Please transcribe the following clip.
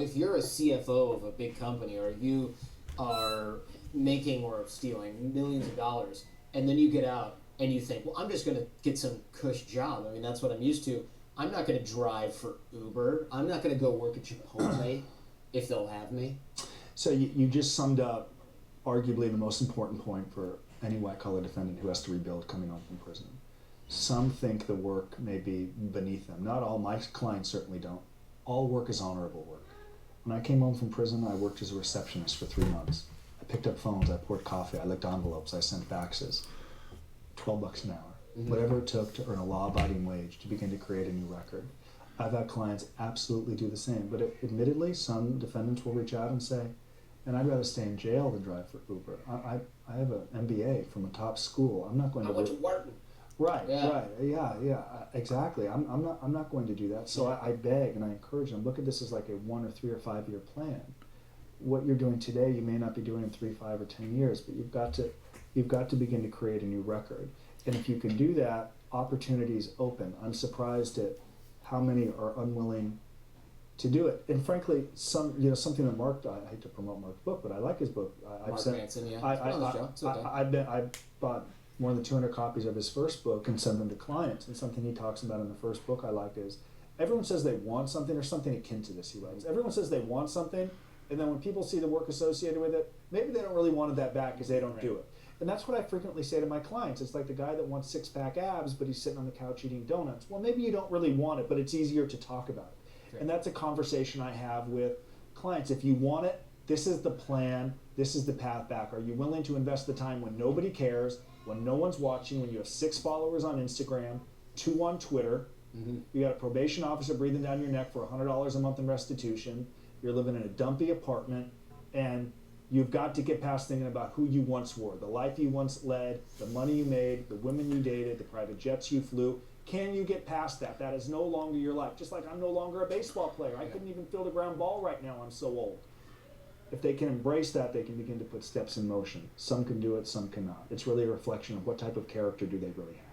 But if you're a CFO of a big company, or you are making or stealing millions of dollars, and then you get out and you think, well, I'm just going to get some cush job. I mean, that's what I'm used to. I'm not going to drive for Uber. I'm not going to go work at Chipotle if they'll have me. So you just summed up arguably the most important point for any white-collar defendant who has to rebuild coming home from prison. Some think the work may be beneath them. Not all. My clients certainly don't. All work is honorable work. When I came home from prison, I worked as a receptionist for 3 months. I picked up phones, I poured coffee, I licked envelopes, I sent faxes. $12 an hour. Mm-hmm. Whatever it took to earn a law-abiding wage to begin to create a new record. I've had clients absolutely do the same, but admittedly, some defendants will reach out and say, and I'd rather stay in jail than drive for Uber. I have an MBA from a top school. I'm not going to. I went to Wharton. Right, yeah, exactly. I'm not going to do that. So I beg and I encourage them. Look at this as like a 1 or 3 or 5 year plan. What you're doing today, you may not be doing in 3, 5, or 10 years, but you've got to begin to create a new record. And if you can do that, opportunities open. I'm surprised at how many are unwilling to do it. And frankly, something that Mark, I hate to promote Mark's book, but I like his book. Mark Manson, yeah. I bought more than 200 copies of his first book and send them to clients. And something he talks about in the first book I like is, everyone says they want something, or something akin to this, he writes. Everyone says they want something, and then when people see the work associated with it, maybe they don't really want it that bad because they don't do it. And that's what I frequently say to my clients. It's like the guy that wants six-pack abs, but he's sitting on the couch eating donuts. Well, maybe you don't really want it, but it's easier to talk about it. Right. And that's a conversation I have with clients. If you want it, this is the plan, this is the path back. Are you willing to invest the time when nobody cares, when no one's watching, when you have 6 followers on Instagram, 2 on Twitter, you got a probation officer breathing down your neck for $100 a month in restitution, you're living in a dumpy apartment, and you've got to get past thinking about who you once were, the life you once led, the money you made, the women you dated, the private jets you flew. Can you get past that? That is no longer your life. Just like I'm no longer a baseball player. I couldn't even field a ground ball right now. I'm so old. If they can embrace that, they can begin to put steps in motion. Some can do it, some cannot. It's really a reflection of what type of character do they really have.